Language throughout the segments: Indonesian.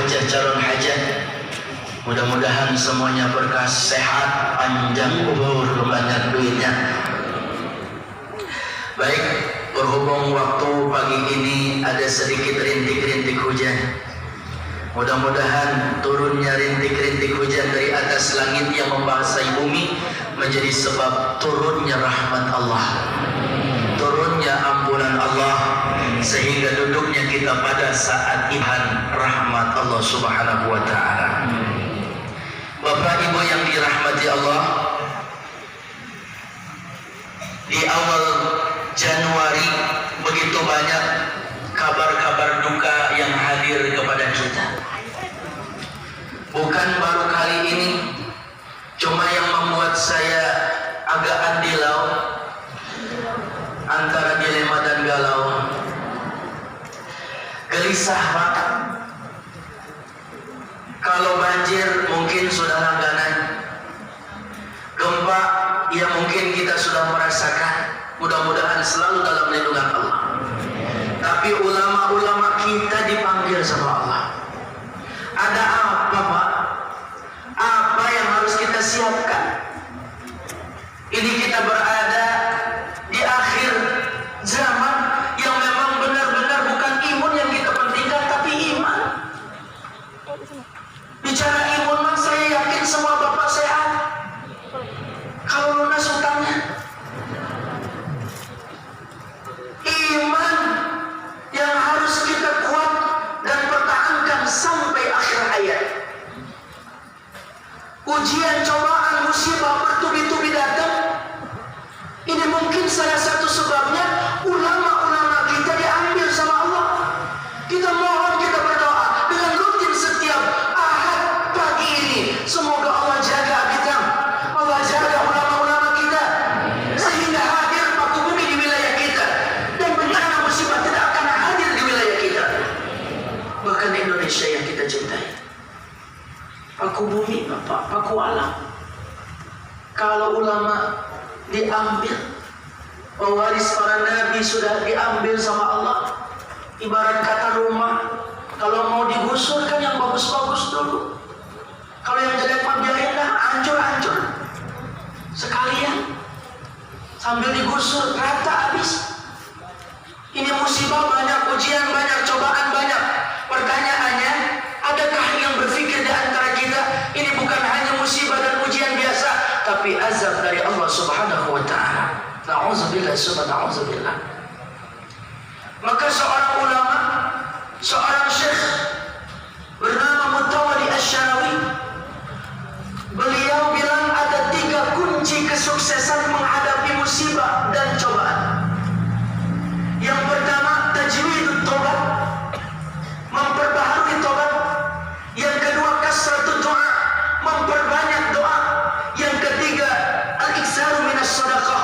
hajah calon hajah. Mudah-mudahan semuanya berkah, sehat, panjang umur, banyak duitnya. Baik, berhubung waktu pagi ini ada sedikit rintik-rintik hujan. Mudah-mudahan turunnya rintik-rintik hujan dari atas langit yang membasahi bumi menjadi sebab turunnya rahmat Allah, turunnya ampunan Allah, sehingga duduknya kita pada saat ilham rahmat Allah Subhanahu wa ta'ala. Bapak Ibu yang dirahmati Allah, di awal Januari begitu banyak kabar-kabar duka yang hadir kepada kita. Bukan baru kali ini, cuma yang membuat saya agak andilau, antara dilema dan galau, gelisah banget. Kalau banjir mungkin sudah langganan, gempa ya mungkin kita sudah merasakan, mudah-mudahan selalu dalam lindungan Allah. Tapi ulama-ulama kita dipanggil sama Allah. Ada apa, Pak? Apa yang harus kita siapkan? Ini kita berada di akhir zaman yang memang benar-benar bukan imun yang kita pentingkan, tapi iman. Bicara imun, man, saya yakin semua bapak sehat. Kalau lunas utangnya, iman yang harus kita kuat dan pertahankan sampai akhir hayat. Ujian, cobaan, musibah bertubi-tubi datang. Ini mungkin salah satu sebabnya ulama-ulama kita diambil sama Allah. Kita mohon, kita berdoa dengan rutin setiap Ahad pagi ini. Semoga Allah jaga kita, Allah jaga ulama-ulama kita, sehingga hadir paku bumi di wilayah kita dan bencana musibah tidak akan hadir di wilayah kita. Bahkan Indonesia yang kita cintai, paku bumi, Bapak, paku alam. Kalau ulama diambil, pewaris para nabi sudah diambil sama Allah. Ibarat kata rumah, kalau mau digusur kan yang bagus-bagus dulu. Kalau yang jelek mah biarinlah, hancur-hancur sekalian, sambil digusur rata habis. Ini musibah banyak, ujian banyak, cobaan banyak. Pertanyaannya, adakah yang berpikir di antara kita ini bukan hanya musibah dan ujian biasa, tapi azab dari Allah Subhanahu wa ta'ala? Na'udzubillah, na'udzubillah. Maka seorang ulama, seorang syekh bernama Mutawalli Asy-Syarawi, beliau bilang ada 3 kunci kesuksesan menghadapi musibah dan cobaan. Yang pertama, tajwidut tobat, memperbaharui tobat. Yang kedua, kasratud doa, memperbanyak doa. Yang ketiga, al-iktsaru minas shadaqah,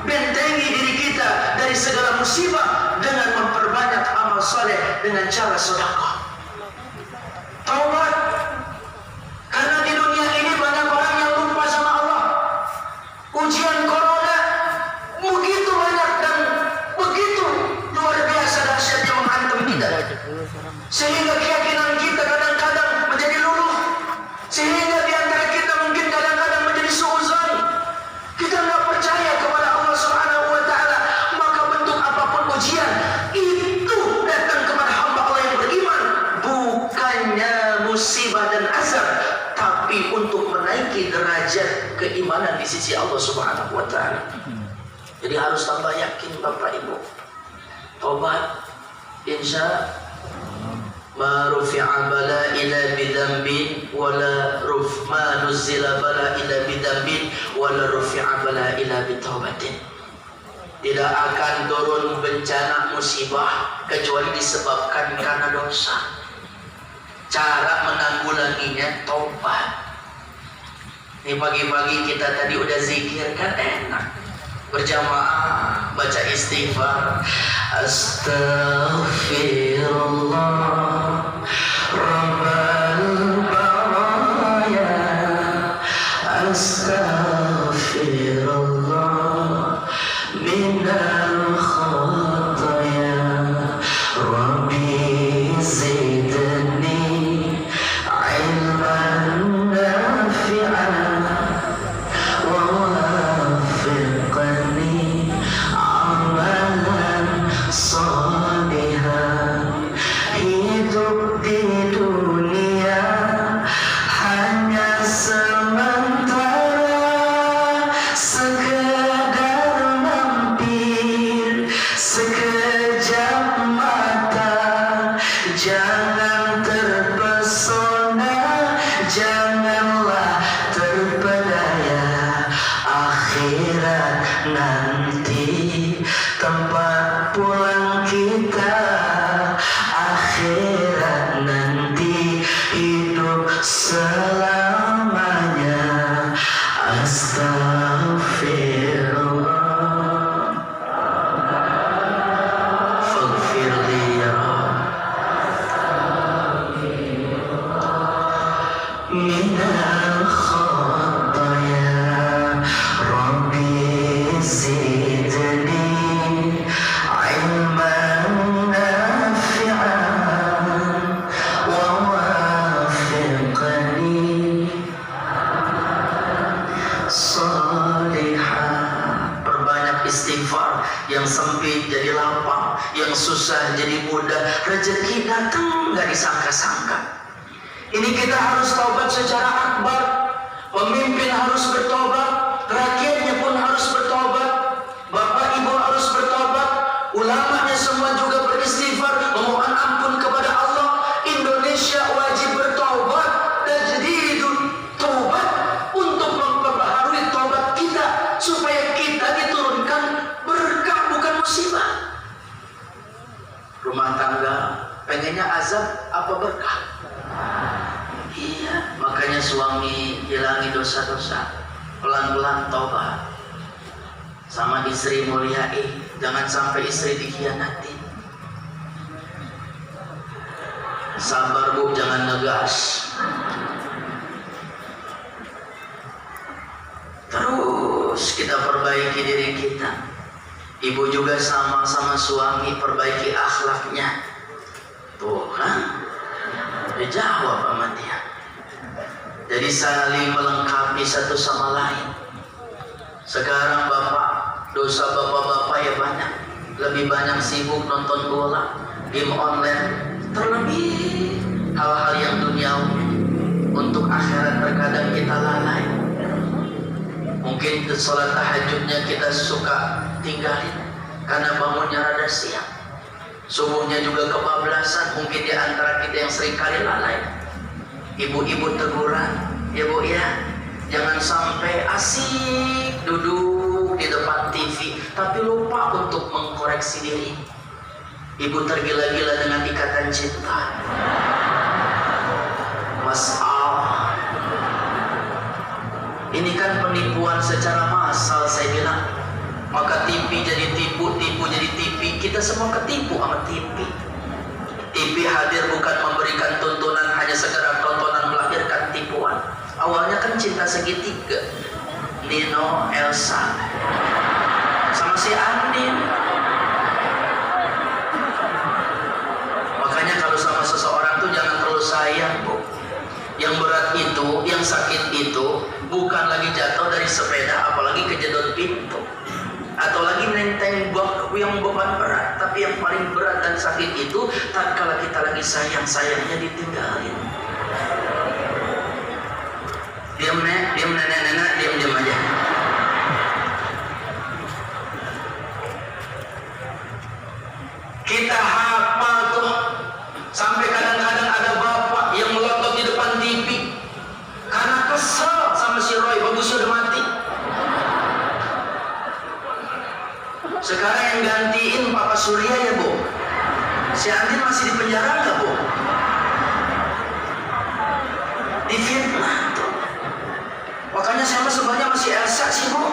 bentengi diri kita dari segala musibah dengan memperbanyak amal saleh dengan cara sedekah. Taubat. Karena di dunia ini banyak orang yang lupa sama Allah. Ujian corona begitu banyak dan begitu luar biasa dahsyatnya menghantam kita, sehingga keyakinan kita kadang-kadang menjadi luluh, sehingga di antara kita mungkin kadang-kadang menjadi suuzon. Kita nggak percaya kepada Allah Subhanahu wa ta'ala. Maka bentuk apapun ujian itu datang kepada hamba Allah yang beriman, bukannya musibah dan azab, tapi untuk menaiki derajat keimanan di sisi Allah Subhanahu wa ta'ala. Jadi harus tambah yakin, Bapak Ibu. Tobat, insya ma rufi'a bala ila bidambin wala ma nuzila bala ila bidambin wala rufi'a bala ila bitaubatin. Tidak akan turun bencana musibah kecuali disebabkan karena dosa. Cara menanggulanginya tobat. Ini pagi-pagi kita tadi udah zikir kan enak, berjamaah baca istighfar, astaghfirullah rabbal baraya, astaghfirullah minal khataya, rabbi zidni hidup di dunia hanya sementara, sekedar mampir sekejap mata. Jangan terpesona, janganlah terpedaya. Akhirat nanti tempat pulang kita. Akhirat nanti hidup selamanya. Astaghfirullah, faghfir li ya minal khataya. Rabbi zidni ilman nafi'an wa wafiqni salihah. Perbanyak istighfar, yang sempit jadi lapang, yang susah jadi mudah. Rezeki datang nggak disangka-sangka. Ini kita harus taubat secara akbar. Pemimpin harus bertobat, rakyatnya pun harus bertobat, bapak ibu harus bertobat, ulamanya semua juga beristighfar, memohon ampun kepada Allah. Indonesia wajib bertobat dan jadi itu tobat untuk memperbaharui tobat kita supaya kita diturunkan berkah bukan musibah. Rumah tangga pengennya azab apa berkah? Iya, makanya suami hilangi dosa-dosa, pelan-pelan taubat. Sama istri muliai, jangan sampai istri dikhianati. Sabar bu, jangan ngegas. Terus kita perbaiki diri kita. Ibu juga sama suami, perbaiki akhlaknya. Tuh kan, dijawab sama dia. Jadi saling melengkapi satu sama lain. Sekarang bapak, dosa bapak-bapak ya banyak. Lebih banyak sibuk nonton bola, game online, terlebih hal-hal yang duniawi. Untuk akhirat terkadang kita lalai. Mungkin sholat tahajudnya kita suka tinggalin karena bangunnya rada siang. Subuhnya juga kebablasan, mungkin di antara kita yang seringkali lalai. Ibu-ibu teguran, ya bu ya, jangan sampai asik duduk di depan TV tapi lupa untuk mengkoreksi diri. Ibu tergila-gila dengan ikatan cinta. Masalah. Ini kan penipuan secara massal saya bilang. Maka TV jadi tipu, tipu jadi TV. Kita semua ketipu sama TV. TV hadir bukan memberikan tontonan, hanya sekedar tontonan melahirkan tipuan. Awalnya kan cinta segitiga, Nino, Elsa, sama si Andin. Makanya kalau sama seseorang tuh jangan terlalu sayang bu. Yang berat itu, yang sakit itu bukan lagi jatuh dari sepeda, apalagi kejedot pintu. Atau lagi nenteng bak yang beban berat, tapi yang paling berat dan sakit itu tatkala kita lagi sayangnya ditinggalin. Diam nenek, diam aja. Kita hafal tuh sampai kadang-kadang ada bapak yang melotot di depan TV karena kesel sama si Roy, bagusnya udah mati. Sekarang yang gantiin Papa Surya ya bu. Si Andin masih di penjara nggak bu? Di Vietnam tuh. Makanya saya mah sebenarnya masih Elsa sih bu.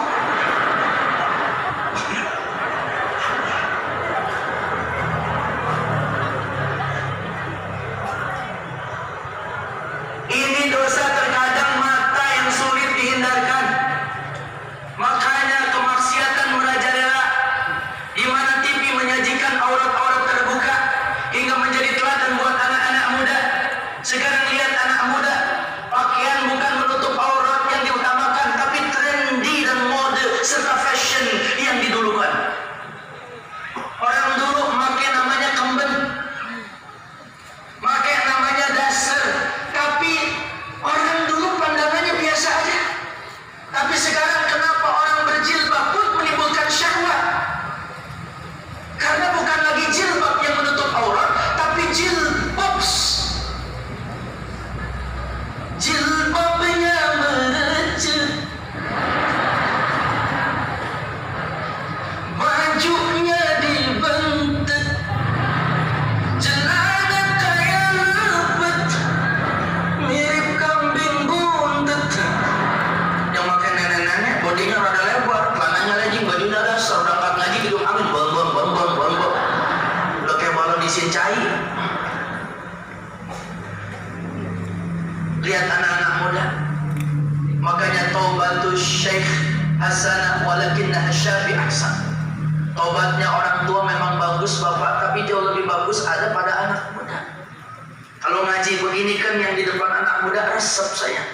Ini dosa terkadang mata yang sulit dihindarkan. Makanya kemaksiatan merajalela, di mana TV menyajikan aurat-aurat terbuka hingga menjadi teladan buat anak-anak muda. Sekarang lihat anak muda, pakaian bukan menutup aurat yang diutamakan, tapi trendy dan mode serta fashion yang didulukan. Orang dulu pakai namanya kemben, Lihat anak-anak muda. Makanya taubatus syekh hasanah walakinnaha syabi ahsan. Taubatnya orang tua memang bagus bapak, tapi jauh lebih bagus ada pada anak muda. Kalau ngaji begini kan yang di depan anak muda resep saya.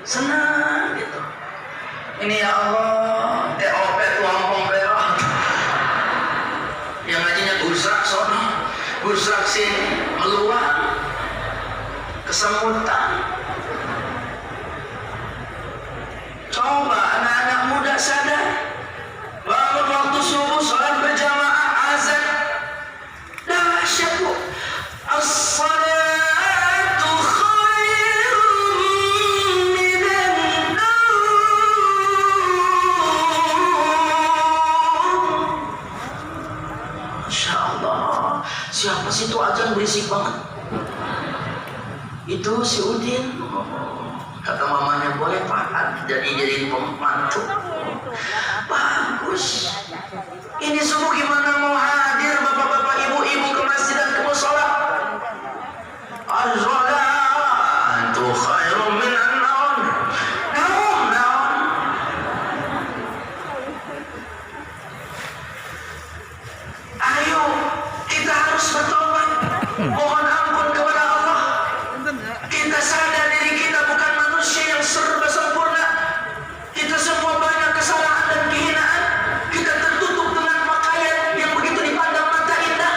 Senang gitu. Ini ya Allah, TOP tuampong merah. Yang ngajinya gusrak sono, gusrak sini, meluang, kesemutan. Coba anak-anak muda sadar, bangun waktu subuh, sholat berjamaah, azan, dahsyat bu. As-salatu khairun minan naum. Masya Allah, siapa sih itu azan berisik banget? Itu si Udin. Kata mamanya, boleh Pak jadi pembantu. Bagus. Ini subuh gimana mau hadir bapak-bapak, ibu-ibu ke masjid dan ke mushola? Az-salatu khairum minan naum. Naum. Ayo, kita harus bertobat. Mohon ampun kepada Allah. Kita sadar diri kita bukan manusia yang serba sempurna. Kita semua banyak kesalahan dan kehinaan. Kita tertutup dengan pakaian yang begitu dipandang mata indah.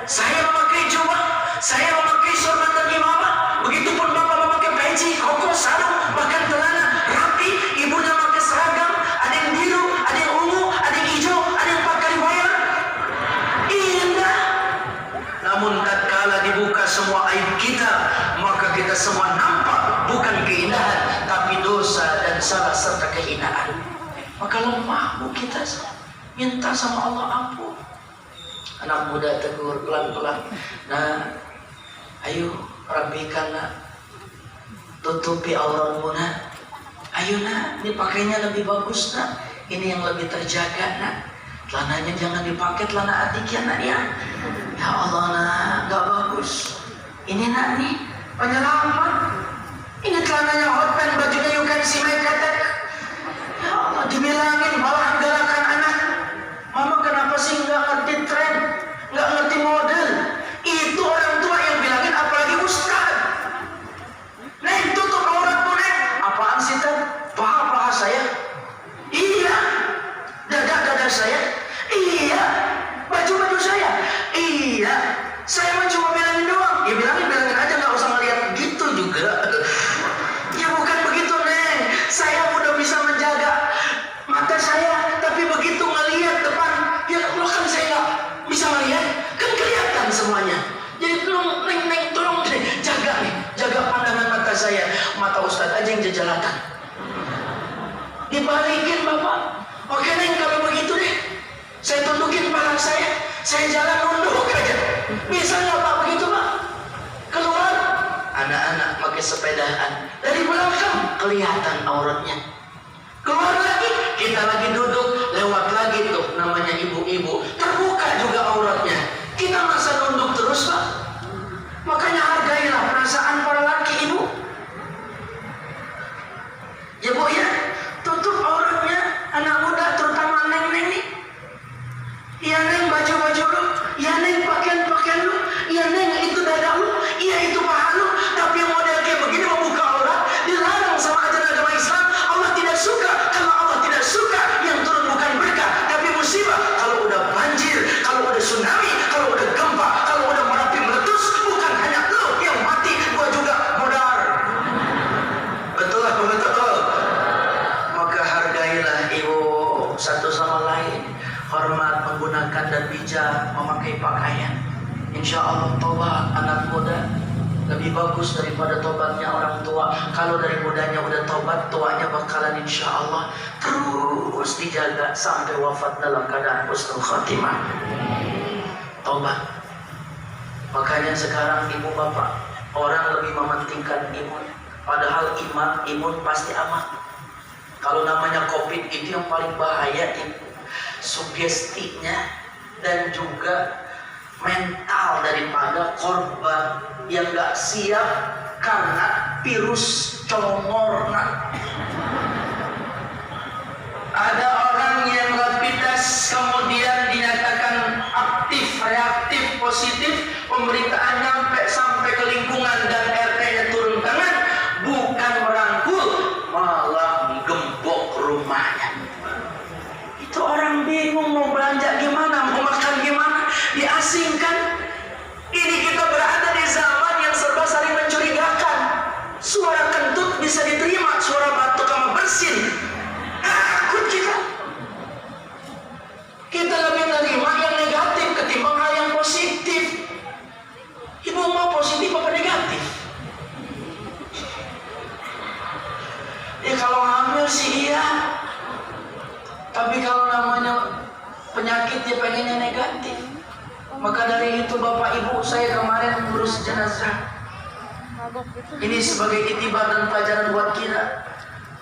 Saya memakai jubah, saya memakai sorban dan imamah. Begitupun bapak memakai peci, koko, sarung, bahkan celana rapi. Ibunya memakai seragam, ada yang biru, ada yang ungu, ada yang hijau, ada yang pakai wayar. Indah. Namun tatkala dibuka semua aib kita, maka kita semua nampak bukan keindahan, tapi dosa dan salah serta kehinaan. Maka lemah bu kita, minta sama Allah ampun. Anak muda tegur pelan-pelan. Nah, ayo rapikan nak, tutupi auratmu nak. Ayo nak, ini pakainya lebih bagus nak. Ini yang lebih terjaga nak. Celananya jangan dipakai celana adik ya nak ya. Ya Allah nak, gak bagus. Ini nak nih penyelamat. Ini celananya hot pen, bajunya you can see my katak. Ya Allah, dibilangin malah galakan anak. Mama kenapa sih nggak ngerti tren, nggak ngerti model? Itu orang tua yang bilangin, apalagi ustaz. Neng, tutup auratmu neng. Apaan sih tan? Paha saya. Iya. Dada saya. Iya. Baju saya. Iya. Saya mah cuma bilangin doang. Ya bilangin aja, nggak usah ngeliat gitu juga. Ya bukan begitu neng. Saya udah bisa menjaga mata saya, tapi begitu ngelihat depan, ya lo kan saya nggak bisa ngelihat, kan kelihatan semuanya. Jadi tolong neng tolong deh, jaga pandangan mata saya. Mata Ustadz aja yang jejalatan. Dibalikin bapak. Oke neng, kalau begitu deh, saya tundukin kepala saya jalan nunduk aja. Bisa nggak pak begitu pak? Keluar, anak-anak pakai sepedaan, dari belakang kelihatan auratnya. Keluar lagi, kita lagi duduk, lewat lagi tuh namanya ibu-ibu, terbuka juga auratnya. Kita masa nunduk terus pak? Makanya hargailah perasaan para laki ibu. Ya bu ya, tutup auratnya anak muda, terutama neng nih. Ya neng baju lu, ya neng pakaian lu, ya neng itu dada lu, iya itu paha lu. Tapi yang model kayak begini membuka aurat dilarang sama ajaran agama Islam. Allah tidak suka. Kalau Allah tidak suka, yang turun bukan berkah tapi musibah. Kalau udah banjir, kalau udah tsunami, kalau udah gempa, kalau udah Merapi meletus, bukan hanya lu yang mati, gua juga modar. Betul apa betul? Maka hargailah ibu satu sama lain, hormat menggunakan dan bijak memakai pakaian. Insya Allah tobat anak muda lebih bagus daripada tobatnya orang tua. Kalau dari mudanya udah tobat, tuanya bakalan insya Allah terus dijaga sampai wafat dalam keadaan husnul khatimah. Tobat. Makanya sekarang ibu bapak, orang lebih mementingkan imun. Padahal imun pasti aman. Kalau namanya COVID itu yang paling bahaya itu sugestinya dan juga mental daripada korban yang gak siap karena virus congorna. Ada orang yang rapid test kemudian dinyatakan aktif, reaktif, positif, pemberitaan nyampe sampai ke lingkungan dan RT-nya turun tangan, bukan merangkul, malah gembok rumahnya. Itu orang bingung mau belanja gimana, mau makan gimana, diasingkan. Ini kita berada di zaman yang serba saling mencurigakan. Suara kentut bisa diterima, suara batuk sama bersin takut kita. Kita lebih menerima yang negatif ketimbang hal yang positif. Ibu mau positif apa negatif? Ya kalau hamil sih iya, tapi kalau namanya penyakit ya pengennya negatif. Maka dari itu Bapak Ibu, saya kemarin ngurus jenazah. Ini sebagai itibar dan pelajaran buat kita.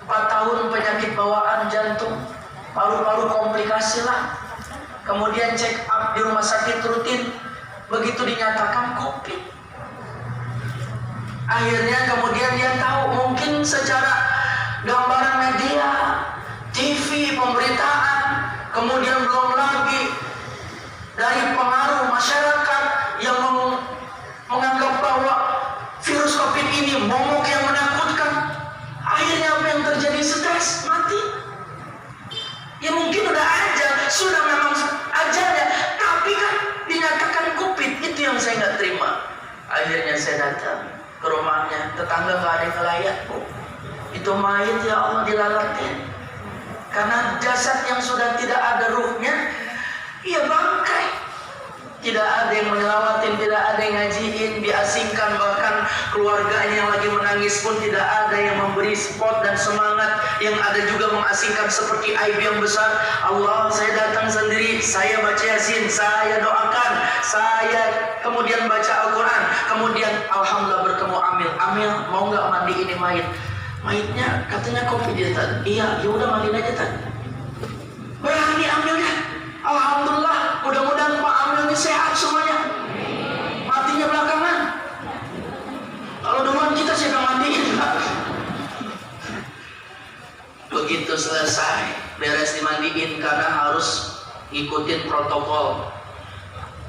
4 tahun penyakit bawaan jantung, paru-paru komplikasi lah. Kemudian check up di rumah sakit rutin, begitu dinyatakan COVID. Akhirnya kemudian dia tahu, mungkin secara gambaran media, TV, pemberitaan, kemudian belum lagi dari pengaruh masyarakat yang menganggap bahwa virus COVID ini momok yang menakutkan. Akhirnya apa yang terjadi? Stres, mati. Ya mungkin udah ajal, sudah memang ajalnya, tapi kan dinyatakan COVID. Itu yang saya nggak terima. Akhirnya saya datang ke rumahnya, tetangga nggak ada yang ngelayak, Bu. Itu mayat ya Allah dilalatin. Karena jasad yang sudah tidak ada ruhnya, ya bangkai. Tidak ada yang menyelawatin, tidak ada yang ngajiin, diasingkan, bahkan keluarganya yang lagi menangis pun tidak ada yang memberi support dan semangat. Yang ada juga mengasingkan seperti aib yang besar. Allah, saya datang sendiri, saya baca Yasin, saya doakan, saya kemudian baca Al-Quran, kemudian alhamdulillah bertemu Amil. Amil, mau nggak mandi ini mayit? Mayitnya katanya COVID dia tadi. Iya, ya udah mandiin aja tadi. Berani ambilnya. Alhamdulillah, mudah-mudahan Pak Amil ini sehat semuanya. Matinya belakangan. Kalau duluan kita siapa mandiin, Pak? Begitu selesai, beres dimandiin karena harus ngikutin protokol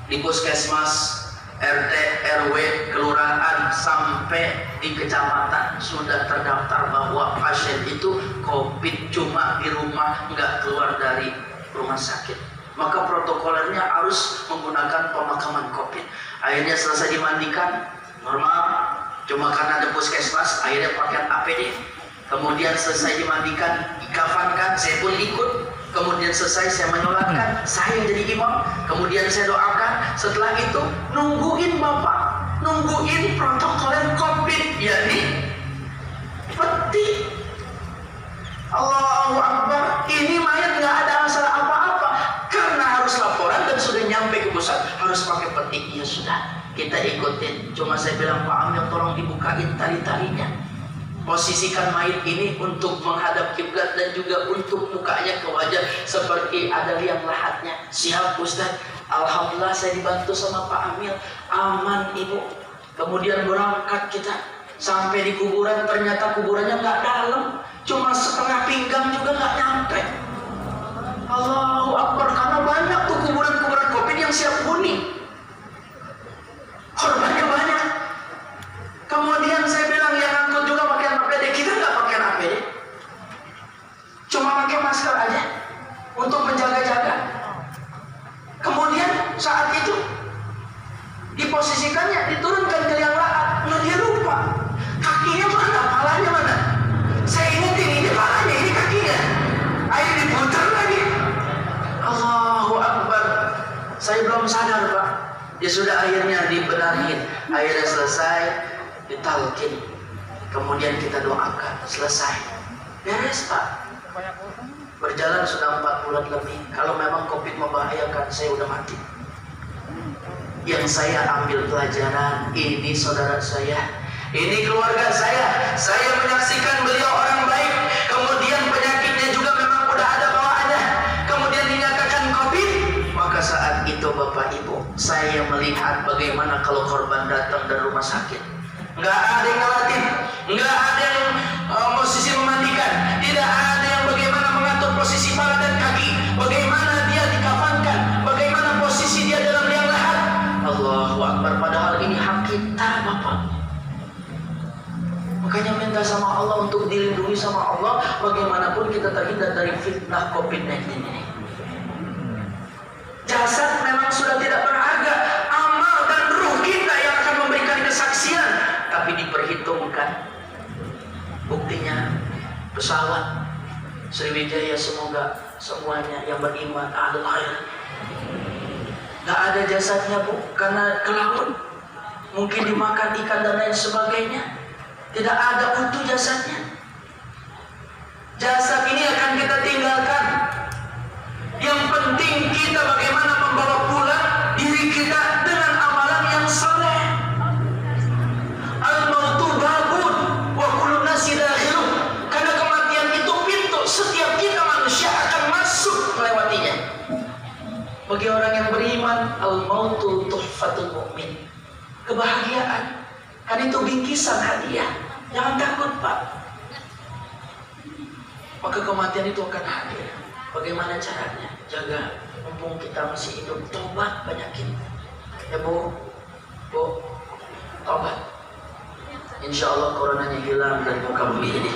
di puskesmas, RT, RW, kelurahan sampai di kecamatan sudah terdaftar bahwa pasien itu COVID, cuma di rumah, nggak keluar dari rumah sakit. Maka protokolernya harus menggunakan pemakaman COVID. Akhirnya selesai dimandikan normal, cuma karena ada puskesmas akhirnya pakai APD. Kemudian selesai dimandikan, dikafankan, saya pun ikut. Kemudian selesai saya menyolatkan, saya jadi imam. Kemudian saya doakan. Setelah itu nungguin Bapak, nungguin protokoler COVID, yakni peti. Allahu Akbar. Ini mayat nggak ada masalah apa-apa karena harus laporan dan sudah nyampe ke pusat harus pakai peti. Ya sudah, kita ikutin. Cuma saya bilang Pak Amil tolong dibukain tali-talinya. Posisikan mayat ini untuk menghadap kiblat dan juga untuk mukanya ke wajah seperti ada liang lahatnya. Siap Ustaz. Alhamdulillah saya dibantu sama Pak Amil. Aman Ibu. Kemudian berangkat kita sampai di kuburan, ternyata kuburannya nggak dalam, cuma setengah pinggang juga nggak nyampe. Allahu Akbar, karena banyak tuh kuburan-kuburan COVID yang siap huni. Korbannya banyak. Kemudian saya bilang yang angkut juga pakai APD, kita nggak pakai APD, cuma pakai masker aja untuk menjaga-jaga. Kemudian saat itu diposisikannya, diturunkan ke liang lahat, nah dia lupa kakinya mana, palanya mana. Saya ingetin ini palanya, ini kakinya. Ayo diputar lagi. Allahu Akbar. Saya belum sadar Pak. Ya sudah, akhirnya dibenahin. Akhirnya selesai, ditalkin. Kemudian kita doakan, selesai. Beres Pak. Berjalan sudah 4 bulan lebih. Kalau memang COVID membahayakan, saya udah mati. Yang saya ambil pelajaran, ini saudara saya, ini keluarga saya menyaksikan beliau orang baik, kemudian penyakitnya juga memang udah ada bawaannya, kemudian dinyatakan COVID. Maka saat itu Bapak Ibu, saya melihat bagaimana kalau korban datang dari rumah sakit, nggak ada yang ngelatin, nggak ada yang posisi memandikan, tidak ada yang bagaimana mengatur posisi kepala dan kaki, bagaimana dia dikafankan, bagaimana posisi dia dalam liang lahat. Allahu Akbar, padahal ini hak kita, Bapak. Makanya minta sama Allah untuk dilindungi sama Allah, bagaimanapun kita terhindar dari fitnah COVID-19 ini. Jasad memang sudah tidak berharga, amal dan ruh kita yang akan memberikan kesaksian, tapi diperhitungkan. Buktinya pesawat Sriwijaya, semoga semuanya yang beriman ahlul khair. Gak ada jasadnya, Bu, karena ke laut, mungkin dimakan ikan dan lain sebagainya. Tidak ada utuh jasadnya. Jasad ini akan kita tinggalkan. Yang penting kita bagaimana membawa pulang diri kita dengan amalan yang saleh. Al-mautu babun wa kullu nasi dakhilun. Karena kematian itu pintu, setiap kita manusia akan masuk melewatinya. Bagi orang yang beriman, al-mautu tuhfatul mu'min. Kebahagiaan, kan itu bingkisan hadiah. Jangan takut, Pak. Maka kematian itu akan hadir. Bagaimana caranya? Jaga, mumpung kita masih hidup, tobat banyakin. Ya, Bu, tobat. Insya Allah coronanya hilang dari muka bumi ini.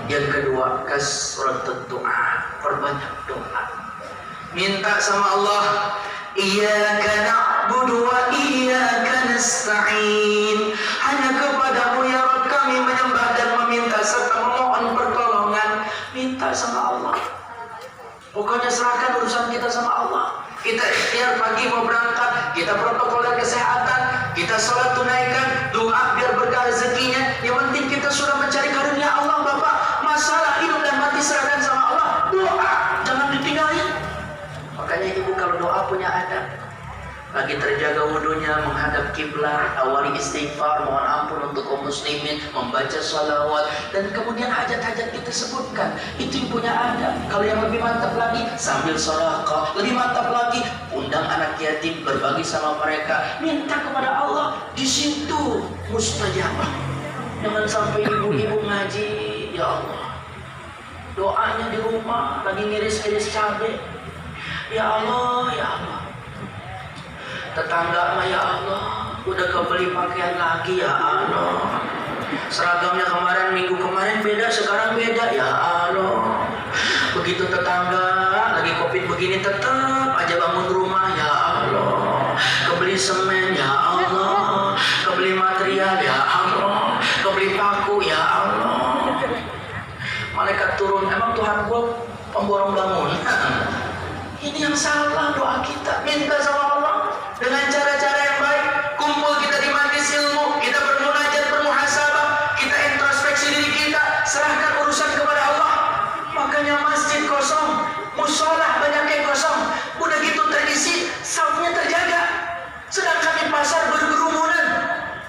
Yang kedua, kasratut doa, perbanyak doa. Minta sama Allah, iyyaka na'budu wa iyyaka nasta'in. Hanya kepadamu ya Rabb kami menyembah dan meminta serta memohon pertolongan. Minta sama Allah. Pokoknya serahkan urusan kita sama Allah. Kita ikhtiar pagi mau berangkat, kita protokoler kesehatan, kita sholat tunaikan, doa biar berkah rezekinya. Yang penting kita sudah mencari karunia Allah, Bapak. Masalah hidup dan mati serahkan sama Allah. Doa, jangan ditinggalin. Makanya ibu kalau doa punya adab. Lagi terjaga wudunya, menghadap kiblat, awali istighfar, mohon ampun untuk kaum muslimin, membaca salawat, dan kemudian hajat-hajat kita sebutkan. Itu yang punya adab. Kalau yang lebih mantap lagi, sambil sedekah, lebih mantap lagi, undang anak yatim, berbagi sama mereka, minta kepada Allah. Di situ mustajabah. Jangan sampai ibu-ibu ngaji, ya Allah, doanya di rumah lagi ngiris-ngiris cabai. Ya Allah, ya Allah. Tetangga mah ya Allah, udah kebeli pakaian lagi ya Allah. Seragamnya kemarin, minggu kemarin beda, sekarang beda ya Allah. Begitu tetangga lagi COVID begini tetap aja bangun rumah ya Allah. Kebeli semen ya Allah, kebeli material ya Allah, kebeli paku ya Allah. Malaikat turun, emang Tuhan gua pemborong bangun. Ini yang salah doa kita. Minta sama Allah dengan cara-cara yang baik. Kumpul kita di majelis ilmu, kita bermunajat, bermuhasabah, kita introspeksi diri kita, serahkan urusan kepada Allah. Makanya masjid kosong, musola banyak yang kosong, udah gitu terisi, safnya terjaga. Sedangkan di pasar berkerumunan,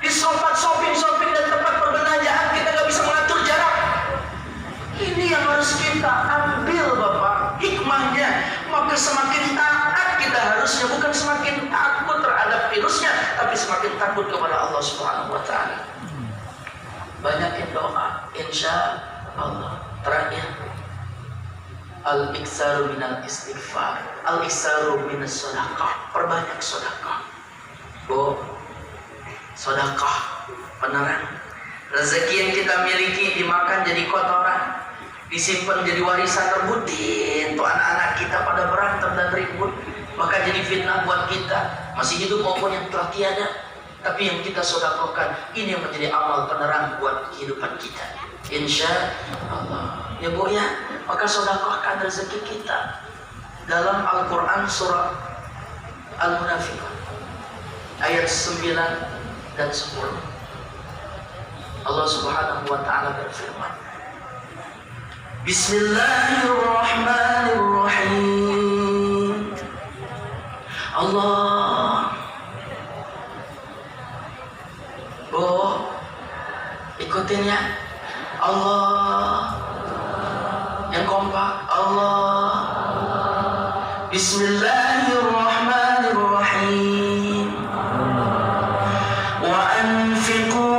di shopping dan tempat perbelanjaan kita nggak bisa mengatur jarak. Ini yang harus kita ambil, Bapak, hikmahnya. Maka semakin taat kita harusnya, bukan semakin takut terhadap virusnya, tapi semakin takut kepada Allah Subhanahu wa Ta'ala. Banyakin doa, insya Allah. Terakhir, al-iksaru minal istighfar, al-iksaru minas sedekah, perbanyak sedekah. Bu, sedekah penerang. Rezeki yang kita miliki dimakan jadi kotoran, disimpan jadi warisan rebutin. Tuh anak-anak kita pada berantem dan ribut, maka jadi fitnah buat kita. Masih hidup maupun yang telah tiada. Tapi yang kita sedekahkan, ini yang menjadi amal penerang buat kehidupan kita. Insya Allah. Ya Bu ya, maka sedekahkan rezeki kita. Dalam Al-Quran surah Al-Munafiqun ayat 9 dan 10, Allah Subhanahu wa Ta'ala berfirman, Bismillahirrahmanirrahim. Allah, Bu, ikutin ya. Allah, yang kompak. Allah, Bismillahirrahmanirrahim. Wa anfiqu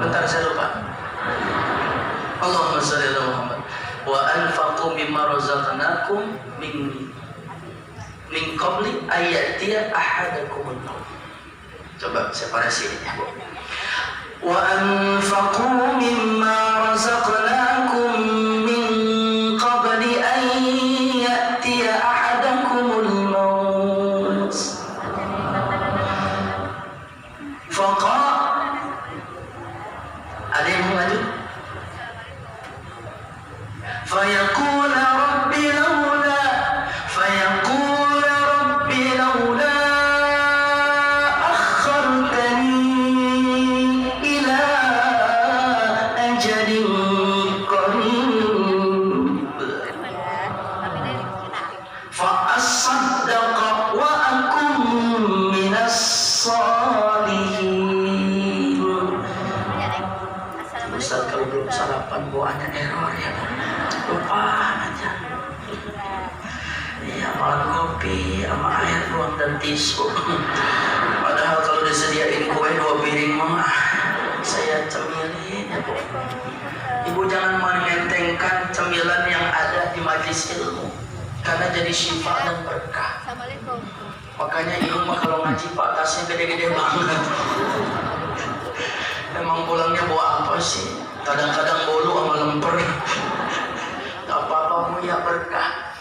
Bentar saya lupa. Allahumma shalli ala Muhammad. Wa anfaqu mimma razaqnakum min qabli ayatiya ahadakumul maut. Coba separasi ini ya. Wa anfaqu mimma razaqnakum min qabli an ya'tiya ahadakumul maut. Ada yang mau lanjut? Fayaqul rabbi laula akhartani ila ajalin qarib fa asaddaqa wa akum minas salihin. Ustaz, kalau belum sarapan bawaannya error ya, lupa aja. Iya, makan kopi sama air doang dan tisu. Padahal kalau disediain kue 2 piring mah saya cemilin ya, Bu. Ibu jangan menentengkan cemilan yang ada di majelis ilmu, karena jadi syifa dan berkah. Makanya ibu mah kalau ngaji Pak tasnya gede-gede banget. Emang pulangnya bawa apa sih? Kadang-kadang bolu sama lemper. Gak apa-apa, ya berkah.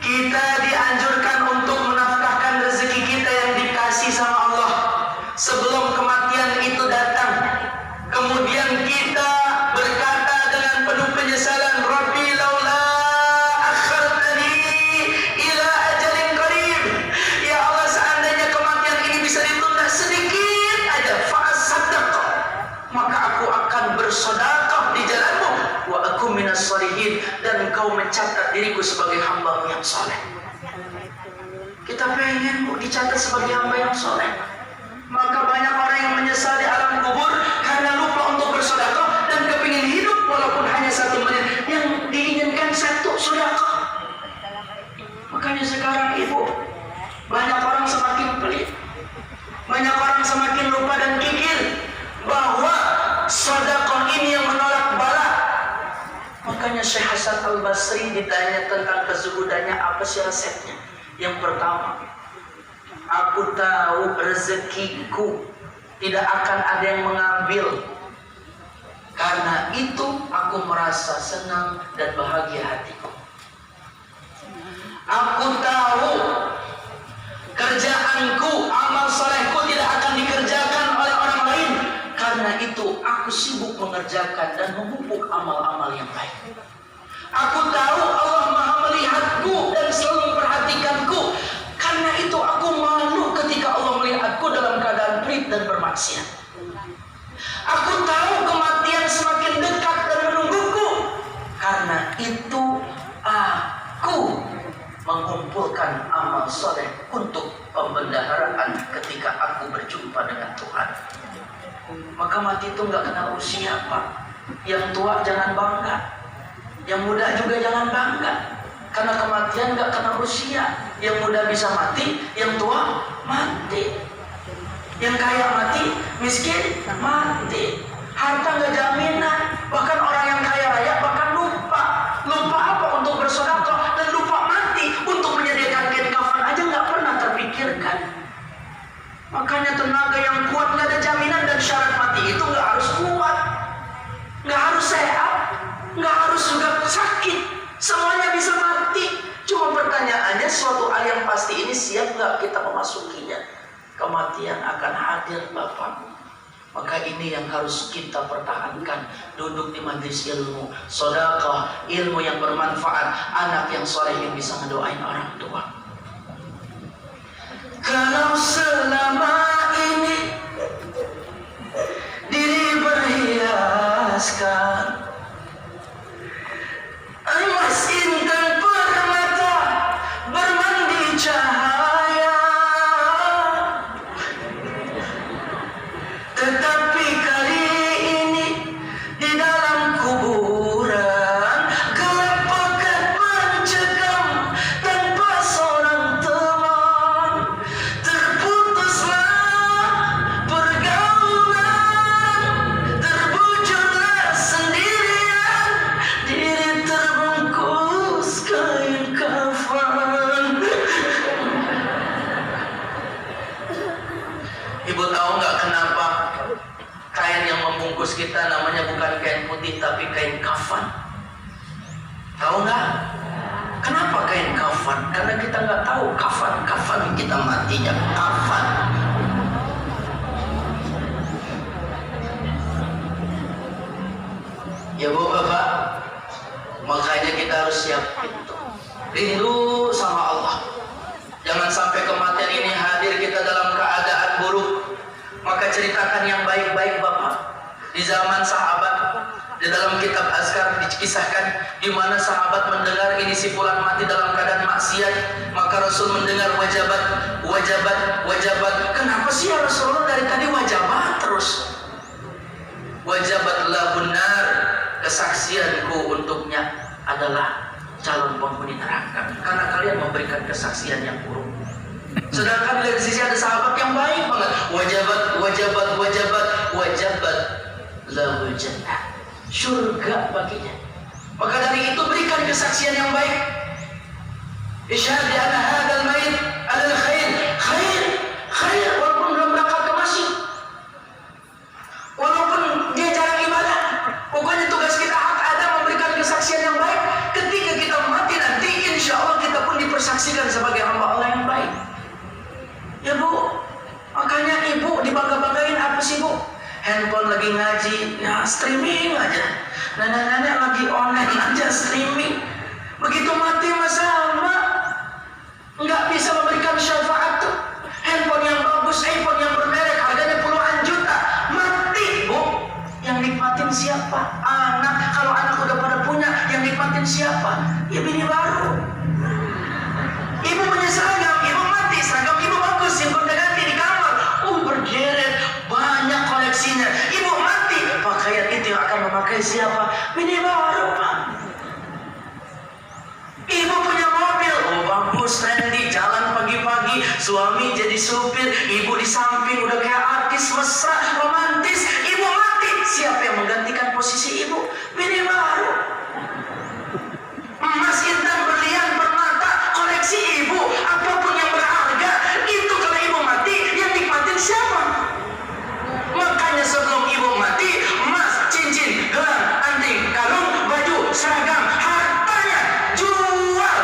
Kita dianjurkan untuk menafkahkan rezeki kita yang dikasih sama Allah sebelum kematian itu datang. Kemudian kita berkata dengan penuh penyesalan, Rabbi laula akhartani ila ajalin qarib. Ya Allah, seandainya kematian ini bisa ditunda sedikit aja, fa'asaddaqa, maka aku akan bersedekah di jalanmu, wa aku minas sholihin, dan engkau mencatat diriku sebagai hamba yang soleh. Kita pengen dicatat sebagai hamba yang soleh. Maka banyak orang yang menyesal di alam kubur karena lupa untuk bersedekah dan kepingin hidup walaupun hanya 1 menit. Yang diinginkan 1 sedekah. Makanya sekarang ibu, banyak orang semakin pelit, banyak orang semakin lupa dan kikir bahwa sedekah ini yang menolak bala. Makanya Syekh Hasan Al-Basri ditanya tentang kezuhudannya, apa sih resepnya? Yang pertama, aku tahu rezekiku tidak akan ada yang mengambil. Karena itu aku merasa senang dan bahagia hatiku. Aku tahu kerjaanku, amal solehku tidak akan dikerjakan oleh orang lain. Karena itu aku sibuk mengerjakan dan memupuk amal-amal yang baik. Aku tahu Allah Maha melihatku dan selalu memperhatikanku. Karena itu aku malu ketika Allah melihatku dalam keadaan pelit dan bermaksiat. Aku tahu kematian semakin dekat dan menungguku. Karena itu aku mengumpulkan amal soleh untuk pembendaharaan ketika aku berjumpa dengan Tuhan. Maka mati itu nggak kenal usia, Pak. Yang tua jangan bangga, yang muda juga jangan bangga, karena kematian nggak kenal usia. Yang muda bisa mati, yang tua mati, yang kaya mati, miskin mati. Harta nggak jaminan. Bahkan orang yang kaya raya bahkan lupa apa untuk bersedekah dan lupa mati untuk menyediakan kain kafan aja nggak pernah terpikirkan. Makanya tenaga yang kuat nggak ada jaminan, dan syarat mati itu nggak harus kuat, nggak harus sehat, nggak harus juga sakit, semuanya bisa mati. Cuma pertanyaannya, suatu hal yang pasti ini siap nggak kita memasukinya? Kematian akan hadir, Bapak. Maka ini yang harus kita pertahankan. Duduk di majelis ilmu, sedekah, ilmu yang bermanfaat, anak yang soleh yang bisa ngedoain orang tua. Kalau selama ini diri berhiaskan emas intan permata bermandi cahaya, tetapi kali ini di dalam kuburan gelap pekat mencekam tanpa seorang teman. Terputuslah pergaulan kenapa kain yang membungkus kita namanya bukan kain putih tapi kain kafan? Tahu nggak? Kenapa kain kafan? Karena kita nggak tahu kapan kita matinya. Kafan. Ya Bu Bapak, makanya kita harus siap rindu sama Allah. Jangan sampai kematian ini hadir kita dalam keadaan buruk. Maka ceritakan yang baik-baik Bapak. Di zaman sahabat, di dalam kitab Azkar dikisahkan di mana sahabat mendengar ini si fulan mati dalam keadaan maksiat, maka Rasul mendengar wajabat. Kenapa sih ya Rasulullah dari tadi wajabat terus? Wajabat lahun nar, kesaksianku untuknya adalah calon penghuni neraka karena kalian memberikan kesaksian yang buruk. Sedangkan dari sisi ada sahabat yang baik banget. Wajabat lahul jannah, surga baginya. Maka dari itu berikan kesaksian yang baik. Isyhad bi anna hadzal mayit alal khair walaupun belum berangkat ke masjid, walaupun dia jarang ibadah. Pokoknya tugas kita ada memberikan kesaksian yang baik. Ketika kita mati nanti insya Allah kita pun dipersaksikan sebagai hamba Allah yang baik. Ya Bu, makanya ibu dibangga-banggain apa sih Bu? Handphone lagi ngaji, ya streaming aja. Nenek-nenek lagi online aja streaming. Begitu mati sama, nggak bisa memberikan syafaat tuh. Handphone yang bagus, iPhone yang bermerek, harganya puluhan juta, mati Bu. Yang nikmatin siapa? Anak. Kalau anak udah pada punya, yang nikmatin siapa? Ya bini baru. Ibu punya seragam, ibu mati, seragam ibu bagus, yang ganti di kamar. Berjeret, banyak koleksinya. Ibu mati, pakaian itu yang akan memakai siapa? Bini baru Pak. Ibu punya mobil, bagus, trendy, jalan pagi-pagi, suami jadi supir, ibu di samping udah kayak artis mesra, romantis. Ibu mati, siapa yang menggantikan posisi ibu? Bini baru. Emas, intan, berlian, permata, koleksi ibu, apapun yang berharga, itu kalau ibu mati, yang nikmatin siapa? Makanya sebelum ibu mati, emas, cincin, gelang, anting, kalung, baju, seragam, hartanya jual.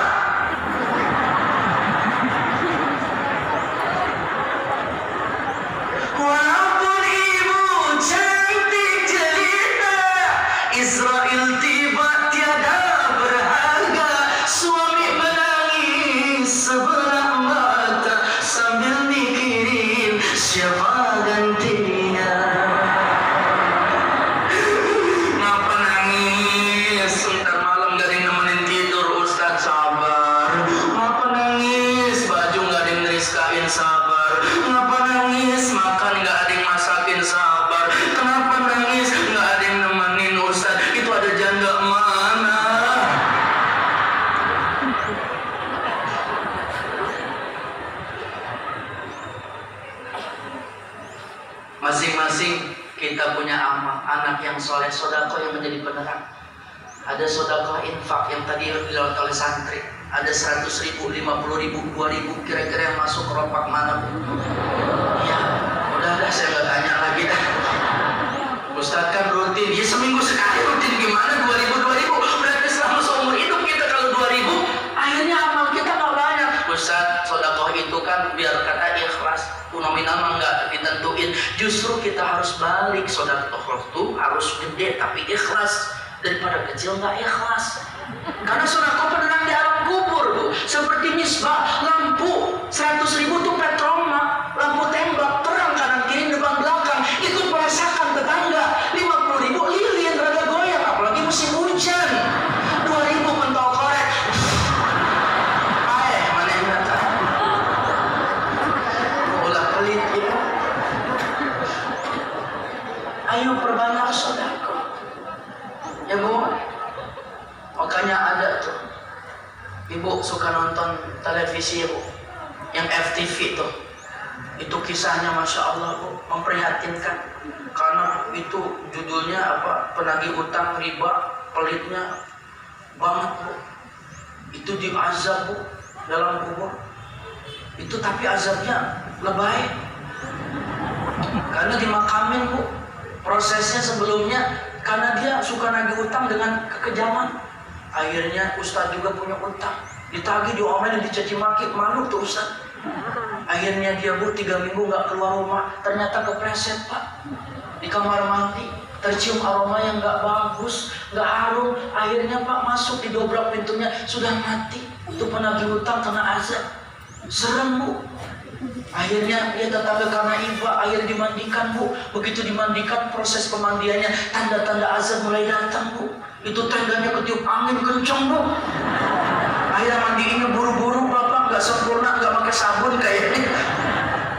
Walaupun ibu cantik jelita, Israel tiba tiada berharga. Suami menangis sebelah mata sambil mikirin siapa gantinya. Ngapa nangis? Ntar malam gak ada yang nemenin tidur, Ustadz sabar. Ngapa nangis? Baju gak ada yang neriskain, sabar. Ngapa nangis? Makan gak ada yang masakin, sabar. Kenapa nangis? Gak ada yang nemenin, Ustadz. Itu ada janda mana? Masing-masing kita punya anak yang soleh, sodako yang menjadi penerang. Ada sodako infak yang tadi dilakukan oleh santri. Ada 100.000, 50.000, 2.000, kira-kira yang masuk kelopak mana? Ya, udah saya nggak tanya lagi dah. Ustadz kan rutin, ya seminggu sekali rutin gimana? 2.000, berarti selama seumur hidup kita kalau 2.000, akhirnya amal kita nggak banyak. Ustadz, sodako itu kan biar kata ikhlas. Nominal mah nggak ditentuin. Justru kita harus balik, sodako itu harus gede tapi ikhlas daripada kecil nggak ikhlas. Karena sodako penenang di alam kubur Bu. Seperti misbah lampu 100.000 tuh petroma, lampu tembak terang kanan kiri depan belakang, ikut merasakan tetangga. 50.000 lilin rada goyang, apalagi musim hujan. 2.000 pentol korek. Mana yang datang? Ulah pelit ibu. Ayo perbanyak sodako. Ya Bu. Makanya ada tuh ibu suka nonton televisi Bu, yang FTV tuh. Itu kisahnya Masya Allah Bu, memprihatinkan. Karena itu judulnya apa? Penagih utang riba, pelitnya banget Bu. Itu diazab Bu dalam kubur. Itu tapi azabnya lebay. Karena dimakamin Bu. Prosesnya sebelumnya karena dia suka nagih utang dengan kekejaman. Akhirnya Ustadz juga punya utang. Ditagih, diomelin, dicaci maki, malu tuh Ustadz. Akhirnya dia Bu 3 minggu nggak keluar rumah. Ternyata kepleset Pak. Di kamar mandi tercium aroma yang nggak bagus, nggak harum. Akhirnya Pak masuk, didobrak pintunya, sudah mati. Itu penagih utang kena azab. Serem Bu. Akhirnya dia tetangga karena iba, akhirnya dimandikan Bu. Begitu dimandikan, proses pemandiannya, tanda-tanda azab mulai datang Bu. Itu tendanya ketiup angin kencang Bu. Akhirnya mandiinnya buru-buru Bapak, nggak sempurna, nggak pakai sabun kayaknya.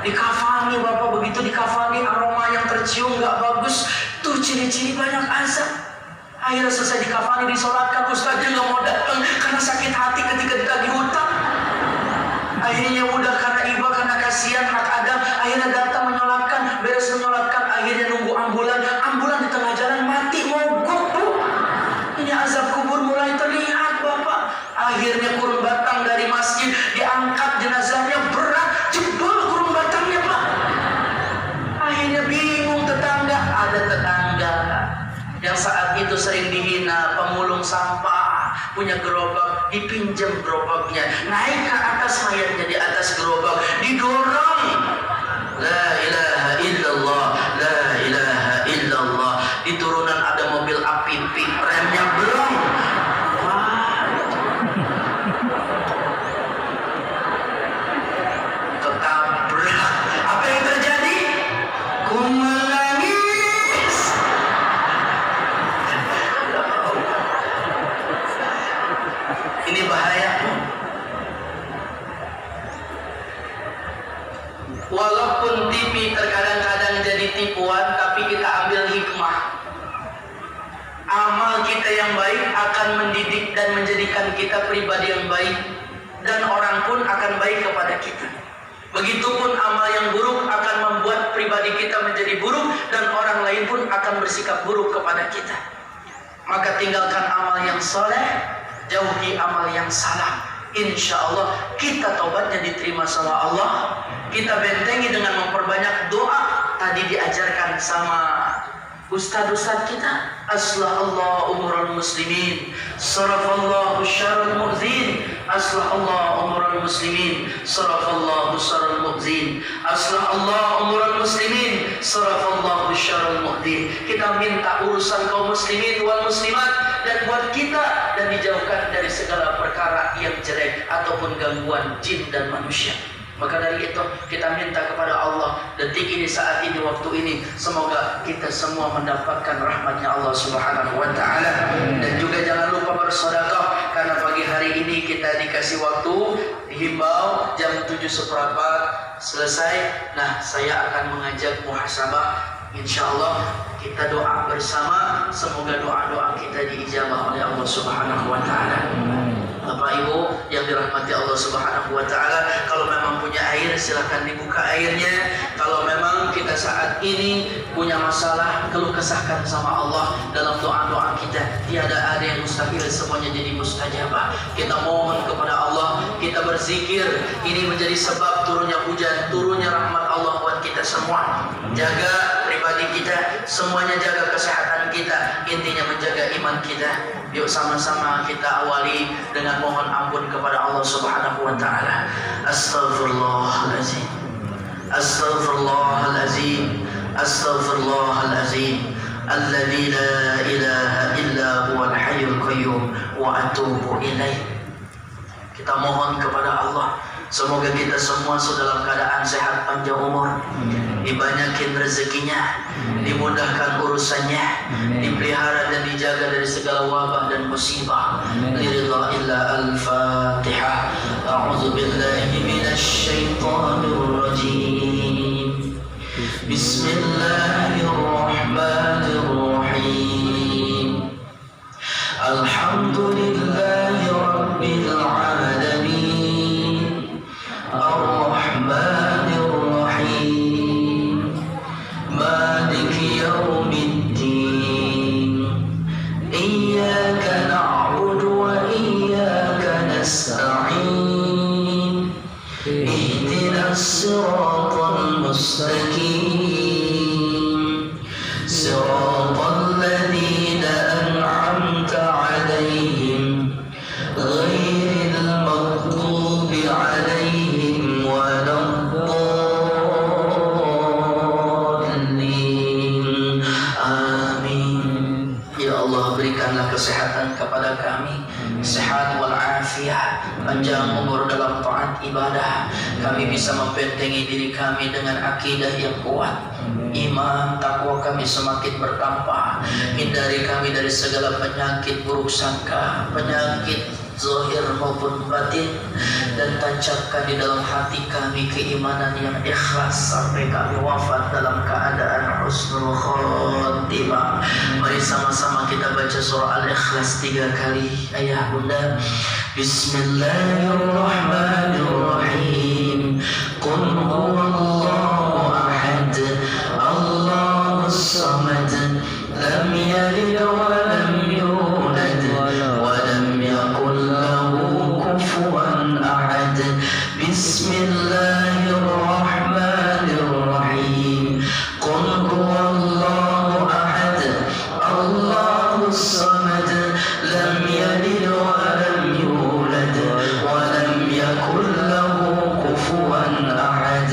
Dikafani Bapak, begitu dikafani aroma yang tercium nggak bagus. Tuh ciri-ciri banyak azab. Akhirnya selesai dikafani, disolatkan, Ustaznya nggak mau datang karena sakit hati ketika ditagih utang. Akhirnya udah karena iba, karena kasihan hak Adam, akhirnya datang menyolatkan, beres menyolatkan, akhirnya nunggu ambulan di tengah jalan mati mogok Bu. Ini azab kubur mulai terlihat Bapak. Akhirnya kurun batang dari masjid diangkat, jenazahnya berat, jebol kurun batangnya Pak. Akhirnya bingung tetangga, ada tetangga yang saat itu sering dihina, pemulung sampah, punya gerobak, dipinjam gerobaknya, naik ke atas mayatnya, di atas gerobak didorong, la ilaha illallah, la ilaha illallah. Di turunan ada mobil api, remnya belum. Ketabrak. Apa yang terjadi? Menangis. Ini bahaya. Walaupun TV terkadang-kadang jadi tipuan, tapi kita ambil hikmah. Amal kita yang baik akan mendidik dan menjadikan kita pribadi yang baik, dan orang pun akan baik kepada kita. Begitupun amal yang buruk akan membuat pribadi kita menjadi buruk, dan orang lain pun akan bersikap buruk kepada kita. Maka tinggalkan amal yang soleh, jauhi amal yang salah. Insya Allah kita taubatnya diterima sama Allah. Kita bentengi dengan memperbanyak doa. Tadi diajarkan sama ustadz-ustadz kita. Aslah umurul muslimin, sarafallahu syarrul mu'zin. Aslah umurul muslimin, sarafallahu syarrul mu'zin. Aslah umurul muslimin, sarafallahu syarrul mu'zin. Kita minta urusan kaum muslimin wal muslimat dan buat kita, dan dijauhkan dari segala perkara yang jelek ataupun gangguan jin dan manusia. Maka dari itu kita minta kepada Allah detik ini, saat ini, waktu ini, semoga kita semua mendapatkan rahmatnya Allah Subhanahu wa Ta'ala. Dan juga jangan lupa bersedekah, karena pagi hari ini kita dikasih waktu, dihimbau jam 7:15 selesai. Nah, saya akan mengajak muhasabah. Insya Allah kita doa bersama, semoga doa-doa kita diijabah oleh Allah Subhanahu wa Ta'ala. Bapak Ibu yang dirahmati Allah Subhanahu wa Ta'ala, kalau memang punya air silahkan dibuka airnya. Kalau memang kita saat ini punya masalah, keluh kesahkan sama Allah dalam doa-doa kita. Tiada ada yang mustahil, semuanya jadi mustajabah. Kita mohon kepada Allah, kita berzikir, ini menjadi sebab turunnya hujan, turunnya rahmat Allah buat kita semua. Jaga pribadi kita, semuanya jaga kesehatan kita, intinya menjaga iman kita. Yuk sama-sama kita awali dengan mohon ampun kepada Allah Subhanahu wa Ta'ala. Astaghfirullahalazim, astaghfirullahalazim, astaghfirullahalazim, alladzi la ilaha illa huwal hayyul qayyum wa atubu ilaih. Kita mohon kepada Allah, semoga kita semua dalam keadaan sehat, panjang umur, dibanyakin rezekinya, dimudahkan urusannya, dipelihara dan dijaga dari segala wabah dan musibah. Liridha illa al-Fatihah. A'udzu billahi minasy syaithanir rajim. Bismillahirrahmanirrahim. Alhamdulillahi rabbil alamin. Ar-Rahmanir Rahim. Maliki yaumiddin. Iyyaka na'budu wa iyyaka nasta'in. Ihdinas siratal mustaqim. Allah berikanlah kesehatan kepada kami, sehat walafiat, panjang umur dalam taat ibadah. Kami bisa membentengi diri kami dengan akidah yang kuat, iman, takwa kami semakin bertambah. Hindari kami dari segala penyakit buruk sangka, penyakit zahir maupun batin, dan tancapkan di dalam hati kami keimanan yang ikhlas sampai kami wafat dalam keadaan husnul khotimah. Mari sama-sama kita baca surah Al-Ikhlas 3 kali. Ayah bunda, Bismillahirrahmanirrahim. Qul huwallahu ahad, Allahus samad, lam yalid wa lam yulad wa lam yakul lahu kufuwan ahad. Bismillahirrahmanirrahim. Qul huwallahu ahad, Allahus samad, lam yalid wa lam yulad wa lam yakul lahu kufuwan ahad.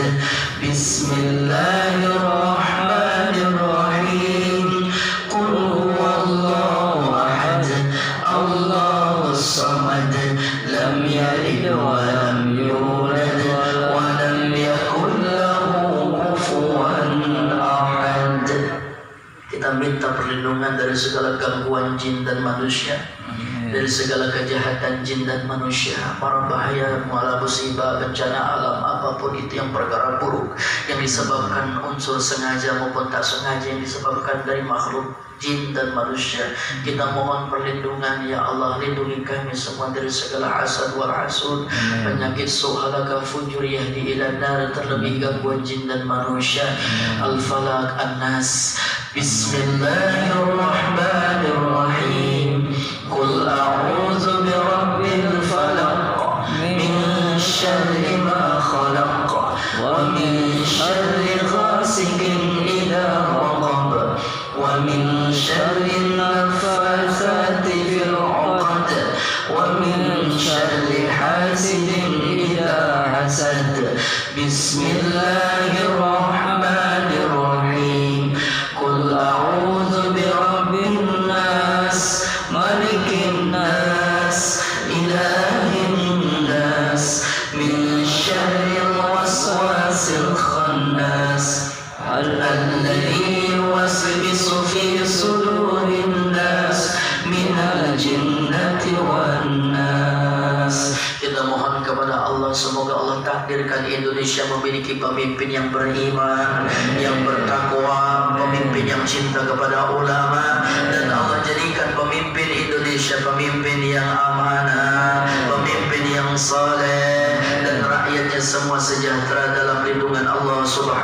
Bismillahirrahmanirrahim. Qul huwallahu ahad, Allahus samad, lam yalid wa lam yulad wa lam yakul lahu kufuwan ahad. Kita minta perlindungan dari segala gangguan jin dan manusia, dari segala kejahatan jin dan manusia, para bahaya, muala musibah, bencana alam, apapun itu yang perkara buruk yang disebabkan unsur sengaja maupun tak sengaja, yang disebabkan dari makhluk jin dan manusia. Kita mohon perlindungan, ya Allah. Lindungi kami semua dari segala hasad wal hasud, penyakit suhalaka fujuriyah di ilanar, terlebih gangguan jin dan manusia. Al-Falaq, An-Nas. Bismillahirrahmanirrahim. Qul a'udzu birabbil falaq, min syarri ma khalaq, wa min syarri ghasiqin idza waqab, wa min syarri nafatsati fil 'uqad, wa min syarri hasidin idza hasad. Bismillahirrahmanirrahim. Qul a'udzu birabbin nas, malikin nas, ilahin nas, min syarril waswasil khannas, alladzi yuwaswisu fi sudurin nas, minal jinnati wan nas. Kita mohon kepada Allah, semoga Allah takdirkan Indonesia memiliki pemimpin yang beriman, yang bertakwa, pemimpin yang cinta kepada ulama, dan Allah jadikan pemimpin Indonesia pemimpin yang amanah, pemimpin yang saleh, dan rakyatnya semua sejahtera dalam lindungan Allah Subhanahu